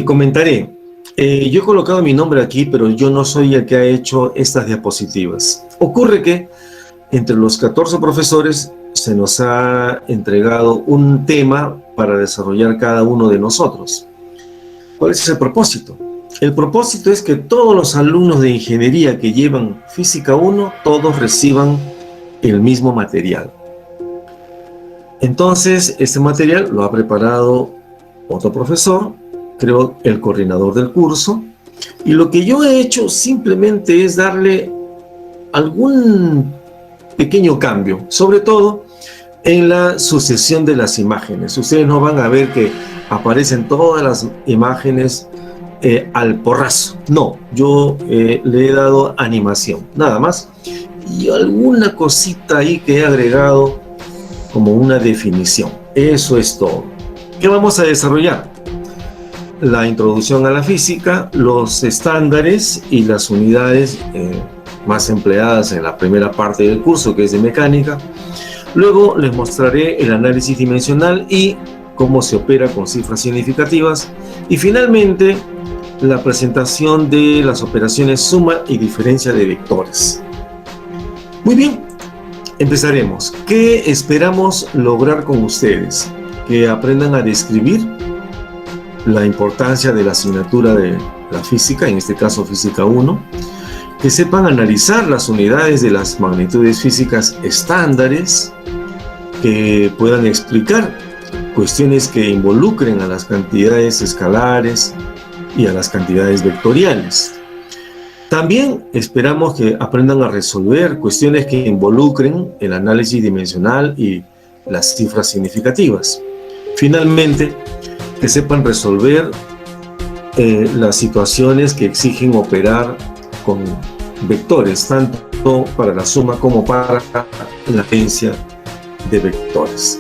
Comentaré. Yo he colocado mi nombre aquí, pero yo no soy el que ha hecho estas diapositivas. Ocurre que entre los 14 profesores se nos ha entregado un tema para desarrollar cada uno de nosotros. ¿Cuál es el propósito? El propósito es que todos los alumnos de ingeniería que llevan Física 1, todos reciban el mismo material. Entonces, este material lo ha preparado otro profesor, creo el coordinador del curso, y lo que yo he hecho simplemente es darle algún pequeño cambio, sobre todo en la sucesión de las imágenes. Ustedes no van a ver que aparecen todas las imágenes al porrazo. No, yo le he dado animación, nada más, y alguna cosita ahí que he agregado como una definición. Eso es todo. ¿Qué vamos a desarrollar? La introducción a la física, los estándares y las unidades más empleadas en la primera parte del curso, que es de mecánica. Luego les mostraré el análisis dimensional y cómo se opera con cifras significativas. Y finalmente, la presentación de las operaciones suma y diferencia de vectores. Muy bien, empezaremos. ¿Qué esperamos lograr con ustedes? Que aprendan a describir la importancia de la asignatura de la física, en este caso Física 1, que sepan analizar las unidades de las magnitudes físicas estándares, que puedan explicar cuestiones que involucren a las cantidades escalares y a las cantidades vectoriales. También esperamos que aprendan a resolver cuestiones que involucren el análisis dimensional y las cifras significativas. Finalmente, que sepan resolver las situaciones que exigen operar con vectores, tanto para la suma como para la agencia de vectores.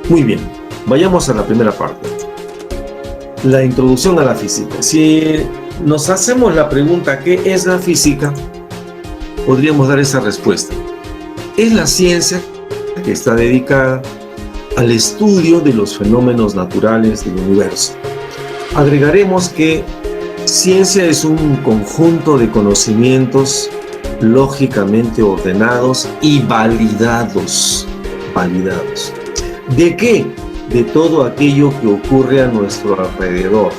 Muy bien, vayamos a la primera parte. La introducción a la física. Si nos hacemos la pregunta ¿qué es la física?, podríamos dar esa respuesta. Es la ciencia que está dedicada al estudio de los fenómenos naturales del universo. Agregaremos que ciencia es un conjunto de conocimientos lógicamente ordenados y validados. ¿De qué? De todo aquello que ocurre a nuestro alrededor.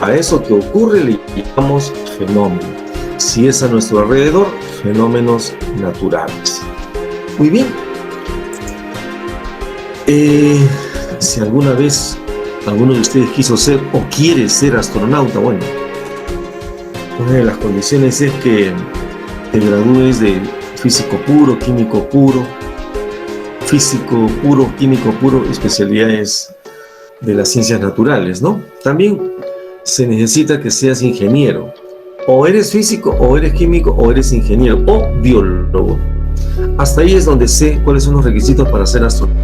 A eso que ocurre le llamamos fenómeno. Si es a nuestro alrededor, fenómenos naturales. Muy bien. Si alguna vez alguno de ustedes quiso ser o quiere ser astronauta, bueno, una de las condiciones es que te gradúes de físico puro, químico puro, especialidades de las ciencias naturales, ¿no? También se necesita que seas ingeniero. O eres físico, o eres químico, o eres ingeniero, o biólogo. Hasta ahí es donde sé cuáles son los requisitos para ser astronauta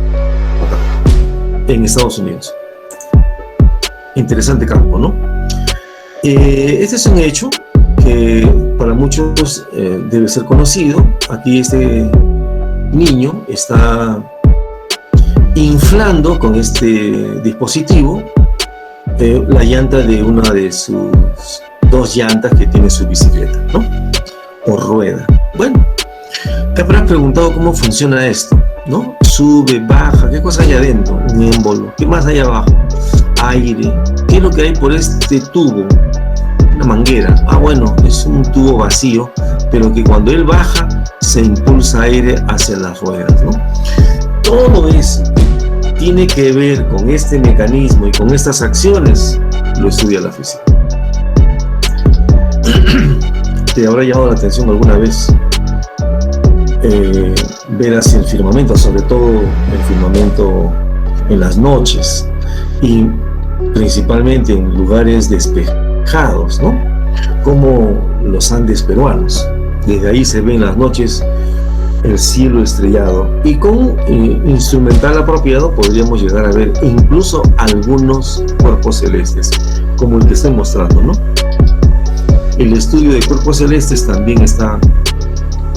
en Estados Unidos. Interesante campo, ¿no? Este es un hecho que para muchos debe ser conocido. Aquí este niño está inflando con este dispositivo la llanta de una de sus dos llantas que tiene su bicicleta, ¿no? O rueda. Bueno, te habrás preguntado cómo funciona esto, ¿no? Sube, baja, ¿qué cosa hay adentro? Un émbolo. ¿Qué más hay abajo? Aire. ¿Qué es lo que hay por este tubo? Una manguera. Ah, bueno, es un tubo vacío, pero que cuando él baja se impulsa aire hacia las ruedas, ¿no? Todo eso tiene que ver con este mecanismo y con estas acciones, lo estudia la física. ¿Te habrá llamado la atención alguna vez ver hacia el firmamento, sobre todo el firmamento en las noches y principalmente en lugares despejados, ¿no? Como los Andes peruanos? Desde ahí se ve en las noches el cielo estrellado, y con instrumental apropiado podríamos llegar a ver incluso algunos cuerpos celestes, como el que estoy mostrando, ¿no? El estudio de cuerpos celestes también está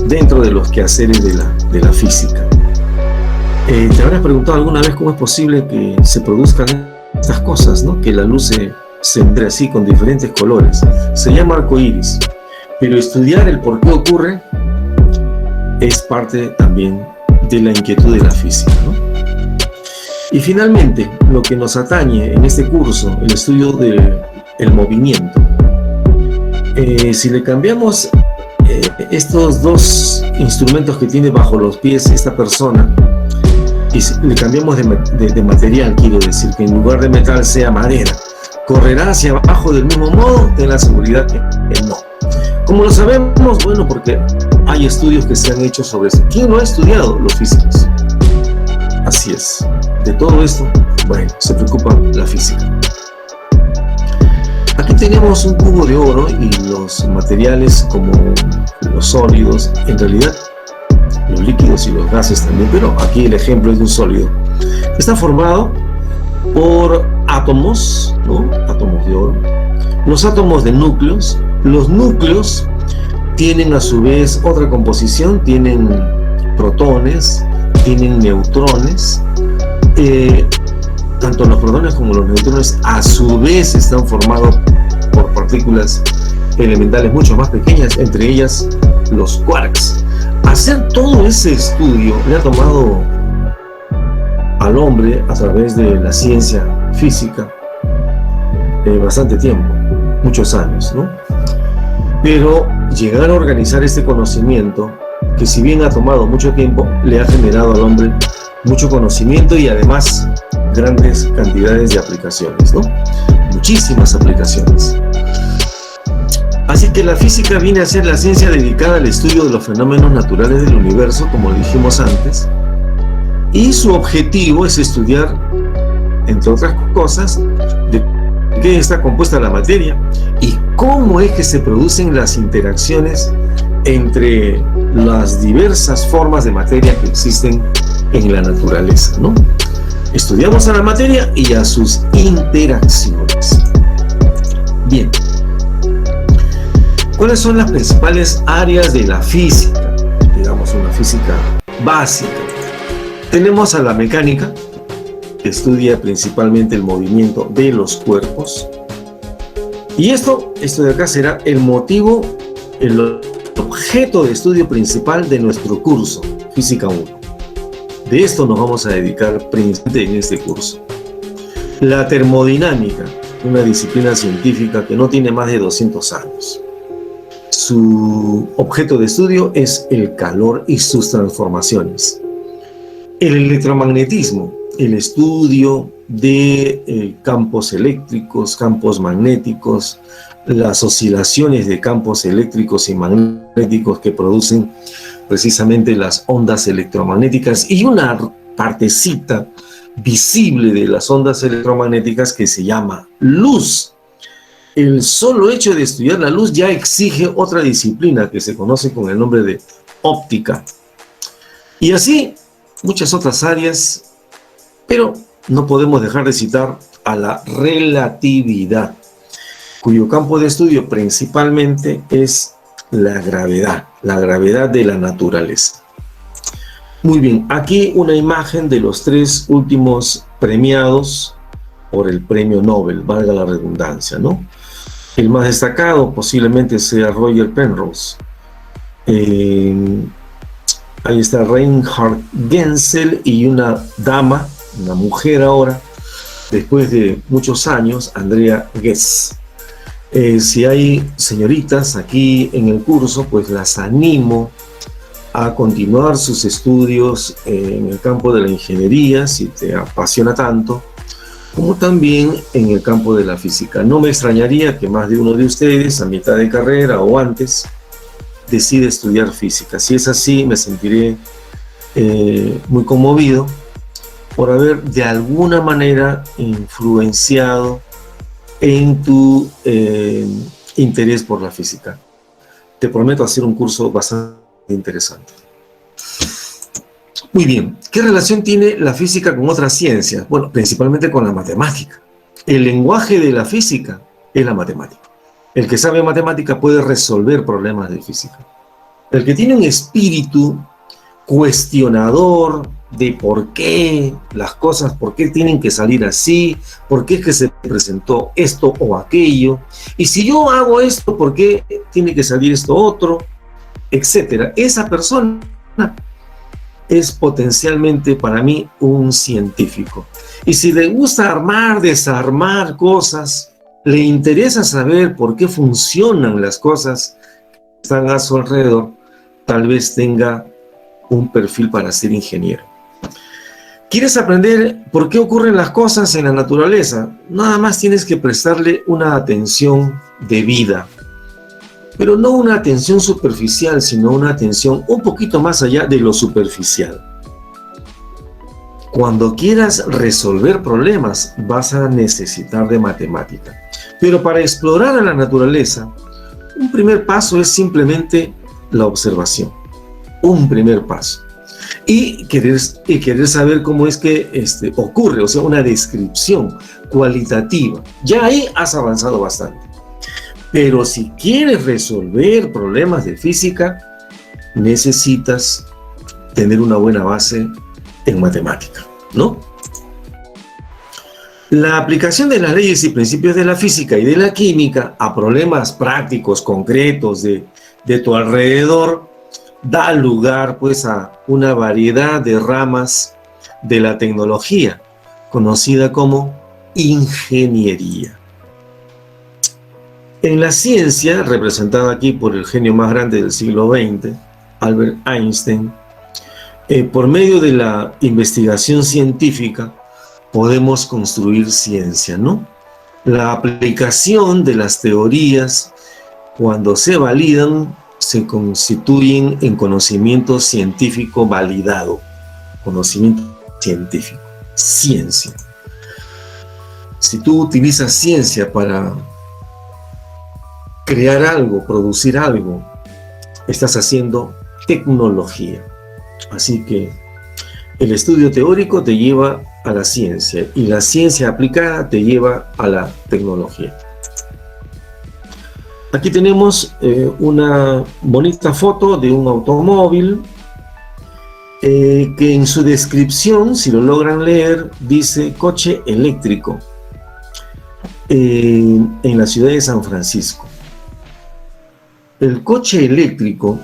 dentro de los quehaceres de la física. ¿Te habrás preguntado alguna vez cómo es posible que se produzcan estas cosas, ¿no? Que la luz se entre así con diferentes colores. Se llama arcoíris. Pero estudiar el por qué ocurre es parte también de la inquietud de la física, ¿no? Y finalmente, lo que nos atañe en este curso, el estudio del movimiento. Si le cambiamos estos dos instrumentos que tiene bajo los pies esta persona, y si le cambiamos de material, quiero decir, que en lugar de metal sea madera, ¿correrá hacia abajo del mismo modo? Ten la seguridad que no. ¿Cómo lo sabemos? Bueno, porque hay estudios que se han hecho sobre esto. ¿Quién lo ha estudiado? Los físicos. Así es. De todo esto, bueno, se preocupa la física. Aquí tenemos un cubo de oro y los materiales como los sólidos, en realidad los líquidos y los gases también, pero aquí el ejemplo es de un sólido. Está formado por átomos, ¿no? Átomos de oro. Los átomos de núcleos. Los núcleos tienen a su vez otra composición, tienen protones, tienen neutrones. Tanto los protones como los neutrones a su vez están formados por partículas elementales mucho más pequeñas, entre ellas los quarks. Hacer todo ese estudio le ha tomado al hombre, a través de la ciencia física, bastante tiempo, muchos años, ¿no? Pero llegar a organizar este conocimiento, que si bien ha tomado mucho tiempo, le ha generado al hombre mucho conocimiento y además grandes cantidades de aplicaciones, ¿no? Muchísimas aplicaciones. Así que la física viene a ser la ciencia dedicada al estudio de los fenómenos naturales del universo, como dijimos antes, y su objetivo es estudiar, entre otras cosas, de qué está compuesta la materia y cómo es que se producen las interacciones entre las diversas formas de materia que existen en la naturaleza, ¿no? Estudiamos a la materia y a sus interacciones. Bien. ¿Cuáles son las principales áreas de la física? Digamos, una física básica. Tenemos a la mecánica, que estudia principalmente el movimiento de los cuerpos. Y esto de acá será el motivo, el objeto de estudio principal de nuestro curso, Física 1. De esto nos vamos a dedicar principalmente en este curso. La termodinámica, una disciplina científica que no tiene más de 200 años. Su objeto de estudio es el calor y sus transformaciones. El electromagnetismo, el estudio de campos eléctricos, campos magnéticos, las oscilaciones de campos eléctricos y magnéticos que producen precisamente las ondas electromagnéticas y una partecita visible de las ondas electromagnéticas que se llama luz. El solo hecho de estudiar la luz ya exige otra disciplina que se conoce con el nombre de óptica. Y así muchas otras áreas, pero no podemos dejar de citar a la relatividad, cuyo campo de estudio principalmente es la gravedad de la naturaleza. Muy bien, aquí una imagen de los 3 últimos premiados por el premio Nobel, valga la redundancia, ¿no? El más destacado posiblemente sea Roger Penrose. Ahí está Reinhard Genzel y una dama, una mujer ahora, después de muchos años, Andrea Ghez. Si hay señoritas aquí en el curso, pues las animo a continuar sus estudios en el campo de la ingeniería, si te apasiona tanto, como también en el campo de la física. No me extrañaría que más de uno de ustedes, a mitad de carrera o antes, decide estudiar física. Si es así, me sentiré muy conmovido por haber de alguna manera influenciado en tu interés por la física. Te prometo hacer un curso bastante interesante. Muy bien, ¿qué relación tiene la física con otras ciencias? Bueno, principalmente con la matemática. El lenguaje de la física es la matemática. El que sabe matemática puede resolver problemas de física. El que tiene un espíritu cuestionador de por qué las cosas, por qué tienen que salir así, por qué es que se presentó esto o aquello, y si yo hago esto, ¿por qué tiene que salir esto otro? Etcétera. Esa persona es potencialmente para mí un científico. Y si le gusta armar, desarmar cosas, le interesa saber por qué funcionan las cosas que están a su alrededor, tal vez tenga un perfil para ser ingeniero. ¿Quieres aprender por qué ocurren las cosas en la naturaleza? Nada más tienes que prestarle una atención debida. Pero no una atención superficial, sino una atención un poquito más allá de lo superficial. Cuando quieras resolver problemas, vas a necesitar de matemática. Pero para explorar a la naturaleza, un primer paso es simplemente la observación. Un primer paso. Y querer saber cómo es que ocurre, o sea, una descripción cualitativa. Ya ahí has avanzado bastante. Pero si quieres resolver problemas de física, necesitas tener una buena base en matemática, ¿no? La aplicación de las leyes y principios de la física y de la química a problemas prácticos, concretos de tu alrededor, da lugar pues a una variedad de ramas de la tecnología, conocida como ingeniería. En la ciencia, representada aquí por el genio más grande del siglo XX, Albert Einstein, por medio de la investigación científica podemos construir ciencia, ¿no? La aplicación de las teorías, cuando se validan, se constituyen en conocimiento científico validado. Conocimiento científico, ciencia. Si tú utilizas ciencia para crear algo, producir algo, estás haciendo tecnología. Así que el estudio teórico te lleva a la ciencia y la ciencia aplicada te lleva a la tecnología. Aquí tenemos una bonita foto de un automóvil que en su descripción, si lo logran leer, dice coche eléctrico en la ciudad de San Francisco. El coche eléctrico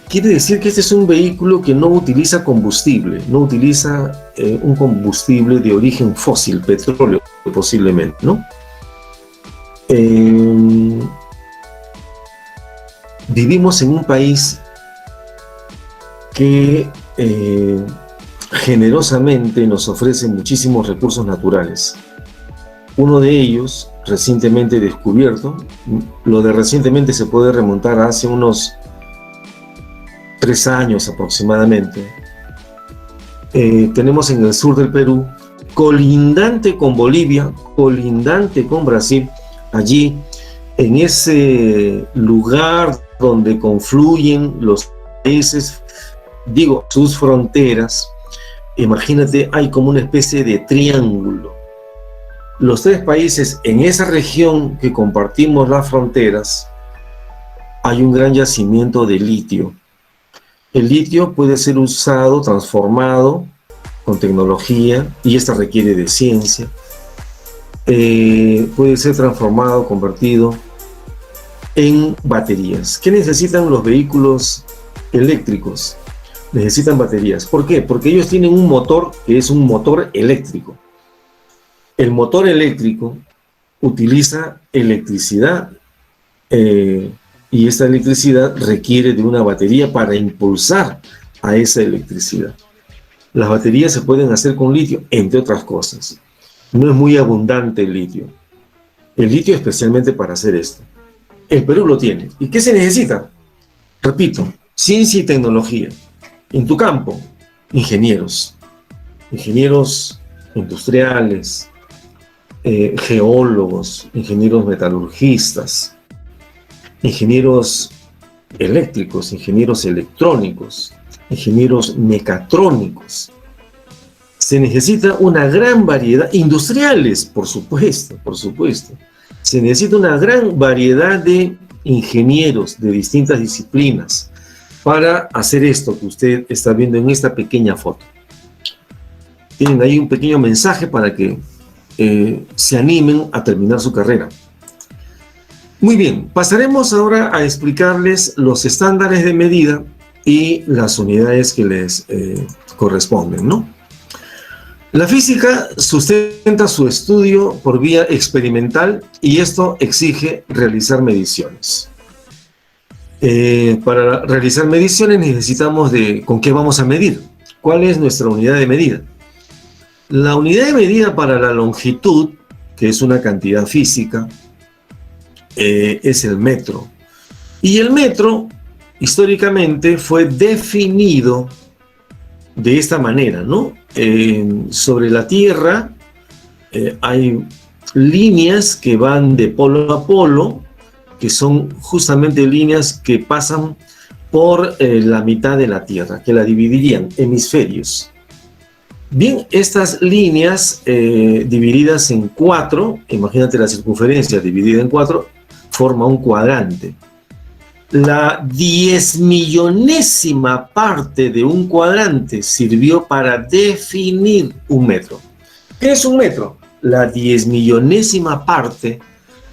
quiere decir que este es un vehículo que no utiliza combustible, no utiliza un combustible de origen fósil, petróleo posiblemente, ¿no? Vivimos en un país que generosamente nos ofrece muchísimos recursos naturales. Uno de ellos, recientemente descubierto, lo de recientemente se puede remontar a hace unos 3 años aproximadamente. Tenemos en el sur del Perú, colindante con Bolivia, colindante con Brasil, allí en ese lugar donde confluyen los países, digo, sus fronteras, imagínate, hay como una especie de triángulo. Los 3 países en esa región que compartimos las fronteras, hay un gran yacimiento de litio. El litio puede ser usado, transformado con tecnología, y esta requiere de ciencia. Puede ser transformado, convertido en baterías. ¿Qué necesitan los vehículos eléctricos? Necesitan baterías. ¿Por qué? Porque ellos tienen un motor que es un motor eléctrico. El motor eléctrico utiliza electricidad y esta electricidad requiere de una batería para impulsar a esa electricidad. Las baterías se pueden hacer con litio, entre otras cosas. No es muy abundante el litio. El litio especialmente para hacer esto. El Perú lo tiene. ¿Y qué se necesita? Repito, ciencia y tecnología. En tu campo, ingenieros. Ingenieros industriales, geólogos, ingenieros metalurgistas, ingenieros eléctricos, ingenieros electrónicos, ingenieros mecatrónicos. Se necesita una gran variedad, industriales, por supuesto. Se necesita una gran variedad de ingenieros de distintas disciplinas para hacer esto que usted está viendo en esta pequeña foto. Tienen ahí un pequeño mensaje para que se animen a terminar su carrera. Muy bien, pasaremos ahora a explicarles los estándares de medida y las unidades que les corresponden, ¿no? La física sustenta su estudio por vía experimental y esto exige realizar mediciones. Para realizar mediciones necesitamos de con qué vamos a medir. ¿Cuál es nuestra unidad de medida? La unidad de medida para la longitud, que es una cantidad física, es el metro. Y el metro, históricamente, fue definido de esta manera, ¿no? Sobre la Tierra hay líneas que van de polo a polo, que son justamente líneas que pasan por la mitad de la Tierra, que la dividirían hemisferios. Bien, estas líneas divididas en 4, imagínate la circunferencia dividida en 4, forma un cuadrante. La 10.000.000ª parte de un cuadrante sirvió para definir un metro. ¿Qué es un metro? La 10.000.000ª parte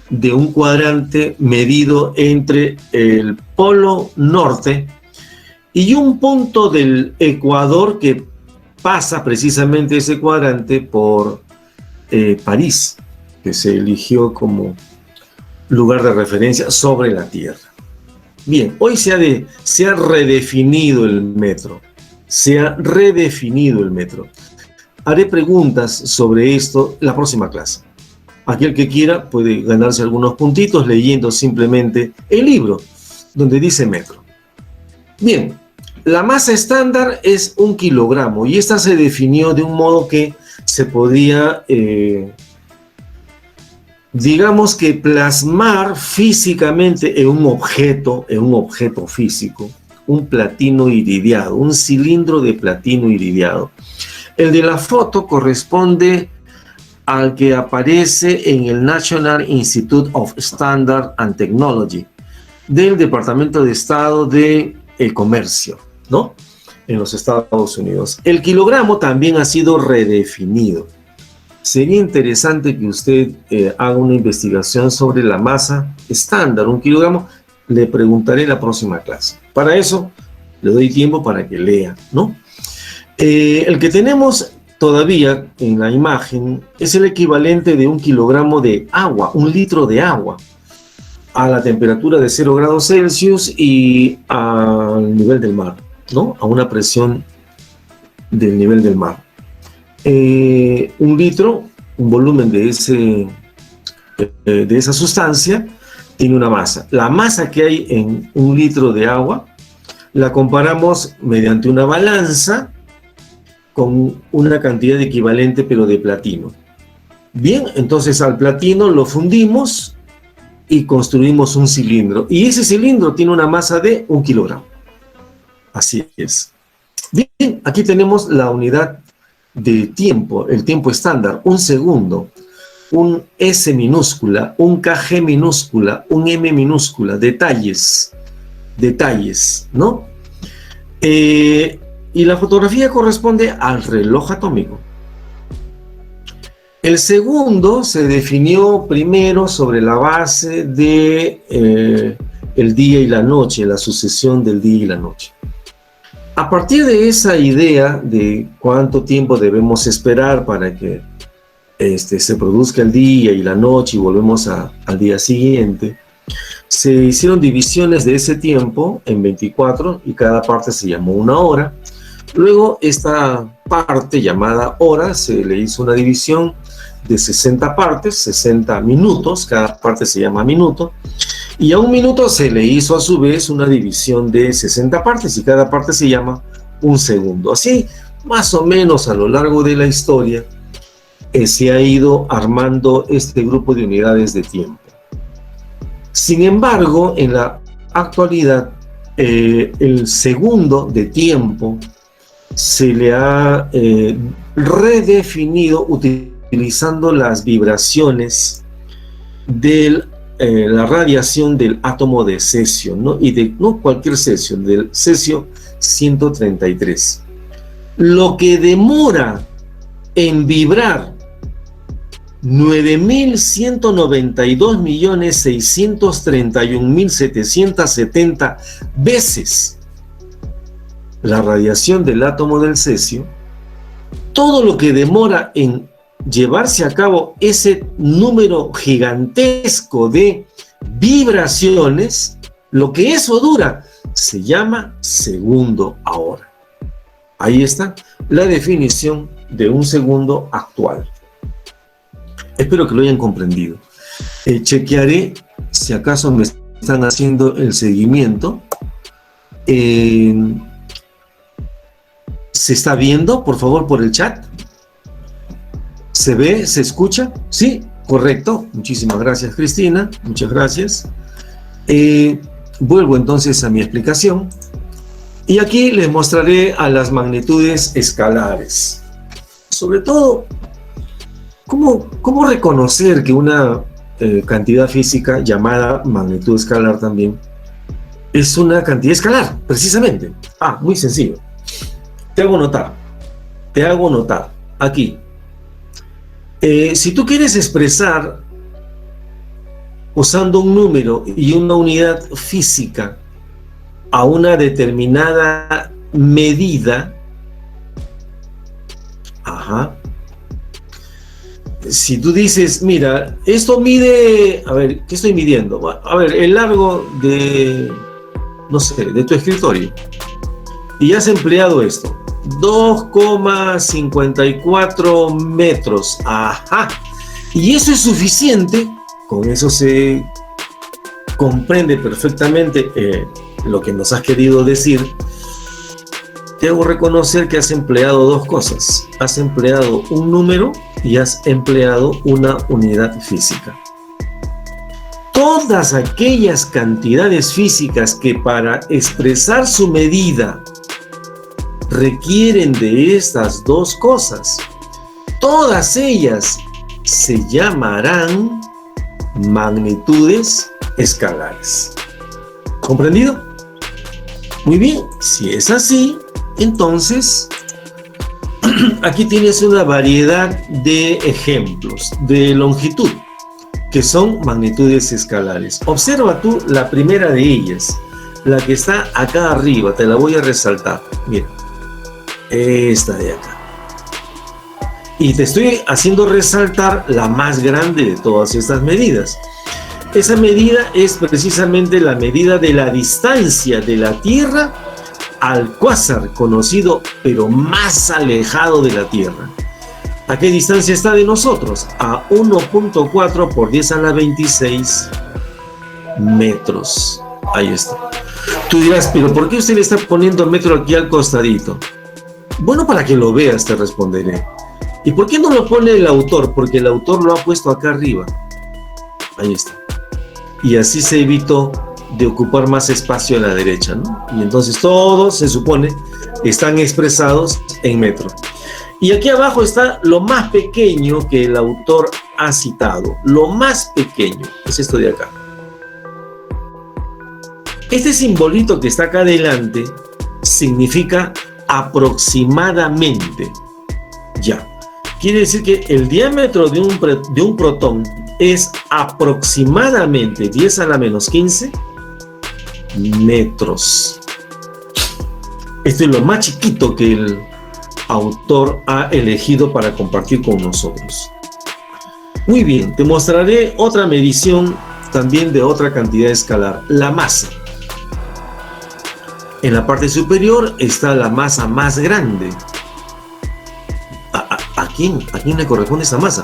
de un cuadrante medido entre el polo norte y un punto del ecuador que pasa precisamente ese cuadrante por París, que se eligió como lugar de referencia sobre la Tierra. Bien, hoy se ha redefinido el metro. Se ha redefinido el metro. Haré preguntas sobre esto la próxima clase. Aquel que quiera puede ganarse algunos puntitos leyendo simplemente el libro donde dice metro. Bien, la masa estándar es 1 kilogramo y esta se definió de un modo que se podía, digamos que plasmar físicamente en un objeto físico, un platino iridiado, un cilindro de platino iridiado. El de la foto corresponde al que aparece en el National Institute of Standards and Technology del Departamento de Estado de Comercio, ¿no? En los Estados Unidos. El kilogramo también ha sido redefinido. Sería interesante que usted haga una investigación sobre la masa estándar, 1 kilogramo. Le preguntaré la próxima clase. Para eso le doy tiempo para que lea, ¿no? El que tenemos todavía en la imagen es el equivalente de 1 kilogramo de agua, 1 litro de agua, a la temperatura de 0 grados Celsius y al nivel del mar, ¿no? A una presión del nivel del mar. 1 litro, un volumen de esa sustancia, tiene una masa. La masa que hay en 1 litro de agua la comparamos mediante una balanza con una cantidad equivalente pero de platino. Bien, entonces al platino lo fundimos y construimos un cilindro. Y ese cilindro tiene una masa de 1 kilogramo. Así es. Bien, aquí tenemos la unidad de tiempo, el tiempo estándar, 1 segundo, un S minúscula, un kg minúscula, un M minúscula, detalles, ¿no? Y la fotografía corresponde al reloj atómico. El segundo se definió primero sobre la base de el día y la noche, la sucesión del día y la noche. A partir de esa idea de cuánto tiempo debemos esperar para que se produzca el día y la noche y volvemos al día siguiente, se hicieron divisiones de ese tiempo en 24 y cada parte se llamó 1 hora. Luego esta parte llamada hora se le hizo una división de 60 partes, 60 minutos, cada parte se llama minuto, y a 1 minuto se le hizo a su vez una división de 60 partes y cada parte se llama 1 segundo. Así, más o menos a lo largo de la historia, se ha ido armando este grupo de unidades de tiempo. Sin embargo, en la actualidad, el segundo de tiempo se le ha redefinido utilizando las vibraciones de la radiación del átomo de cesio, ¿no? Y no cualquier cesio, del cesio 133. Lo que demora en vibrar 9.192.631.770 veces la radiación del átomo del cesio, todo lo que demora en llevarse a cabo ese número gigantesco de vibraciones, lo que eso dura, se llama segundo ahora. Ahí está la definición de un segundo actual. Espero que lo hayan comprendido. Chequearé si acaso me están haciendo el seguimiento. ¿Se está viendo, por favor, por el chat? ¿Se ve? ¿Se escucha? Sí, correcto. Muchísimas gracias, Cristina. Muchas gracias. Vuelvo entonces a mi explicación. Y aquí les mostraré a las magnitudes escalares. Sobre todo, ¿cómo reconocer que una cantidad física llamada magnitud escalar también es una cantidad escalar, precisamente? Muy sencillo. Te hago notar, aquí. Si tú quieres expresar usando un número y una unidad física a una determinada medida, si tú dices, mira, esto mide, a ver, ¿qué estoy midiendo? A ver, el largo de, no sé, de tu escritorio. Y has empleado esto, 2,54 metros. Y eso es suficiente, con eso se comprende perfectamente lo que nos has querido decir. Te hago reconocer que has empleado dos cosas. Has empleado un número y has empleado una unidad física. Todas aquellas cantidades físicas que para expresar su medida requieren de estas dos cosas, todas ellas se llamarán magnitudes escalares. ¿Comprendido? Muy bien, si es así, entonces aquí tienes una variedad de ejemplos de longitud que son magnitudes escalares. Observa tú la primera de ellas, la que está acá arriba, te la voy a resaltar. Mira, esta de acá. Y te estoy haciendo resaltar la más grande de todas estas medidas. Esa medida es precisamente la medida de la distancia de la Tierra al cuásar conocido, pero más alejado de la Tierra. ¿A qué distancia está de nosotros? A 1.4 por 10 a la 26 metros. Ahí está. Tú dirás, pero ¿por qué usted le está poniendo metro aquí al costadito? Bueno, para que lo veas, te responderé. ¿Y por qué no lo pone el autor? Porque el autor lo ha puesto acá arriba. Ahí está. Y así se evitó de ocupar más espacio a la derecha, ¿no? Y entonces todos, se supone, están expresados en metro. Y aquí abajo está lo más pequeño que el autor ha citado. Lo más pequeño es esto de acá. Este simbolito que está acá adelante significa aproximadamente. Ya. Quiere decir que el diámetro de un protón es aproximadamente 10 a la menos 15 metros. Esto es lo más chiquito que el autor ha elegido para compartir con nosotros. Muy bien, te mostraré otra medición también de otra cantidad escalar, la masa. En la parte superior está la masa más grande. ¿A quién le corresponde esa masa?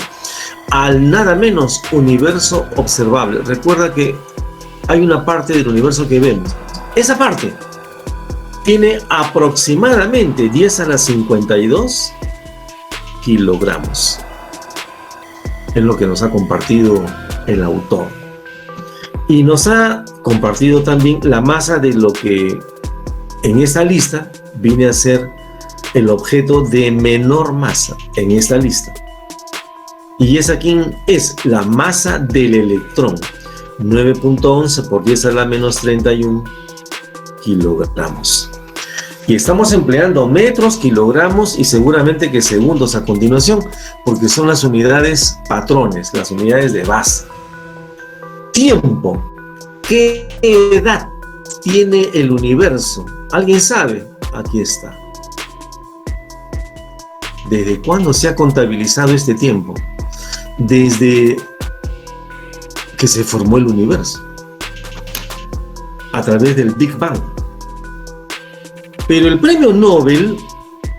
Al nada menos universo observable. Recuerda que hay una parte del universo que vemos. Esa parte tiene aproximadamente 10 a la 52 kilogramos. Es lo que nos ha compartido el autor. Y nos ha compartido también la masa de lo que en esta lista viene a ser el objeto de menor masa en esta lista. Y esa quién es la masa del electrón, 9.11 por 10 a la menos 31 kilogramos. Y estamos empleando metros, kilogramos y seguramente que segundos a continuación, porque son las unidades patrones, las unidades de base. Tiempo. ¿Qué edad tiene el universo? ¿Alguien sabe? Aquí está. ¿Desde cuándo se ha contabilizado este tiempo? Desde que se formó el universo, a través del Big Bang. Pero el premio Nobel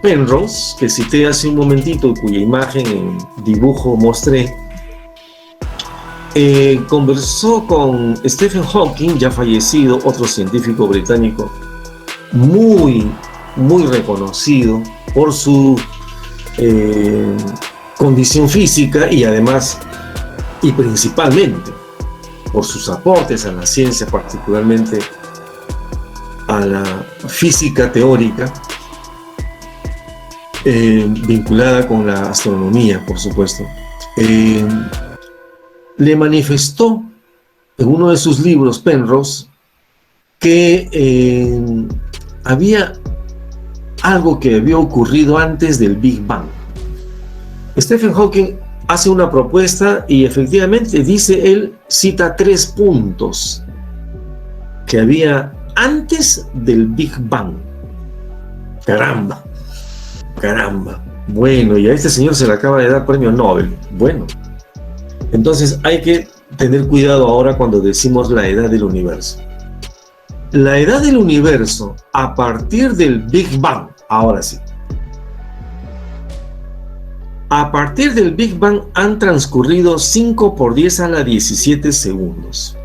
Penrose, que cité hace un momentito, cuya imagen en dibujo mostré, conversó con Stephen Hawking, ya fallecido, otro científico británico muy reconocido por su condición física y además y principalmente por sus aportes a la ciencia, particularmente a la física teórica, vinculada con la astronomía, por supuesto. Le manifestó en uno de sus libros, Penrose, que había algo que había ocurrido antes del Big Bang. Stephen Hawking hace una propuesta y efectivamente dice, él cita 3 puntos que había antes del Big Bang. Caramba. Bueno, y a este señor se le acaba de dar premio Nobel. Bueno, entonces hay que tener cuidado ahora cuando decimos la edad del universo. La edad del universo a partir del Big Bang, ahora sí. A partir del Big Bang han transcurrido 5 por 10 a la 17 segundos.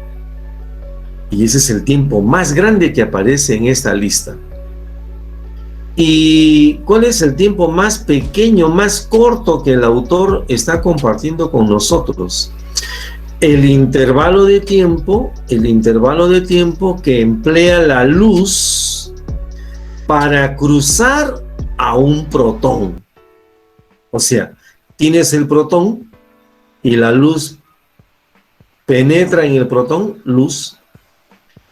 Y ese es el tiempo más grande que aparece en esta lista. ¿Y cuál es el tiempo más pequeño, más corto que el autor está compartiendo con nosotros? El intervalo de tiempo que emplea la luz para cruzar a un protón. O sea, tienes el protón y la luz penetra en el protón, luz,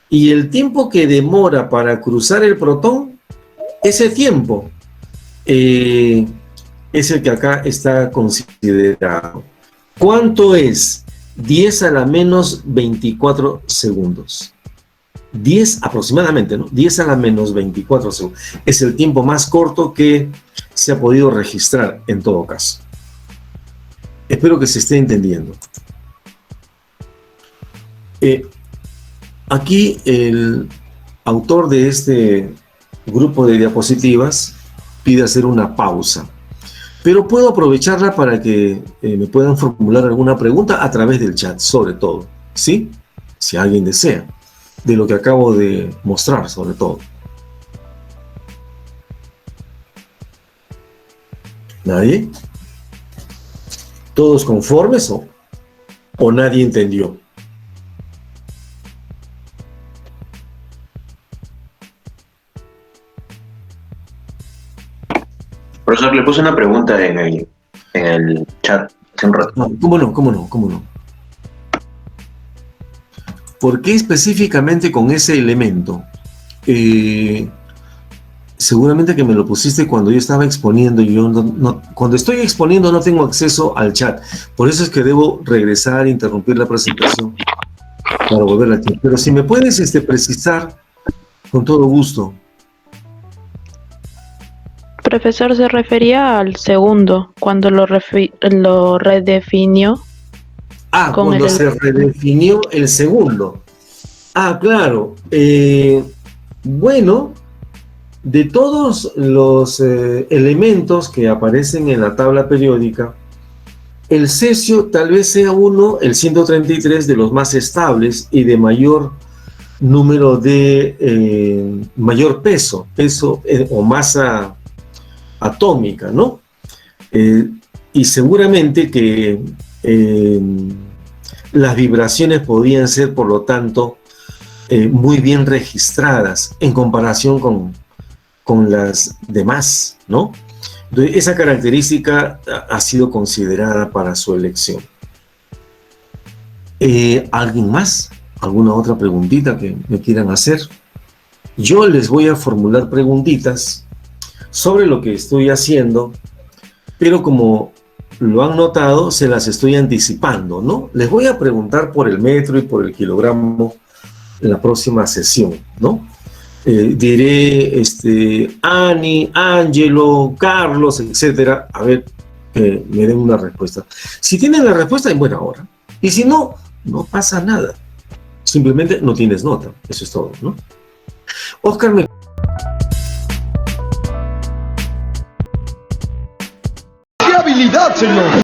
y el tiempo que demora para cruzar el protón, ese tiempo es el que acá está considerado. ¿Cuánto es? 10 a la menos 24 segundos. 10 aproximadamente, ¿no? 10 a la menos 24 segundos. Es el tiempo más corto que se ha podido registrar en todo caso. Espero que se esté entendiendo. Aquí el autor de este grupo de diapositivas pide hacer una pausa, pero puedo aprovecharla para que me puedan formular alguna pregunta a través del chat, sobre todo, ¿sí? Si alguien desea, de lo que acabo de mostrar, sobre todo. ¿Nadie? ¿Todos conformes o nadie entendió? Profesor, le puse una pregunta en el chat hace un rato. No, ¿cómo no? ¿Por qué específicamente con ese elemento? Seguramente que me lo pusiste cuando yo estaba exponiendo y yo cuando estoy exponiendo no tengo acceso al chat. Por eso es que debo regresar, interrumpir la presentación para volver al chat. Pero si me puedes precisar, con todo gusto. Profesor, se refería al segundo, cuando lo redefinió. Cuando se redefinió el segundo. Claro. Bueno, de todos los elementos que aparecen en la tabla periódica, el cesio tal vez sea el 133, de los más estables y de mayor número de mayor peso o masa atómica, ¿no? Y seguramente que las vibraciones podían ser, por lo tanto, muy bien registradas en comparación con las demás, ¿no? Entonces, esa característica ha sido considerada para su elección. ¿Alguien más? ¿Alguna otra preguntita que me quieran hacer? yo les voy a formular preguntitas sobre lo que estoy haciendo, pero como lo han notado, se las estoy anticipando, ¿no? Les voy a preguntar por el metro y por el kilogramo en la próxima sesión, ¿no? Diré, Ani, Ángelo, Carlos, etcétera, a ver, me den una respuesta. Si tienen la respuesta, en buena hora. Y si no, no pasa nada. Simplemente no tienes nota. Eso es todo, ¿no? Oscar me... ¡Qué habilidad, señor!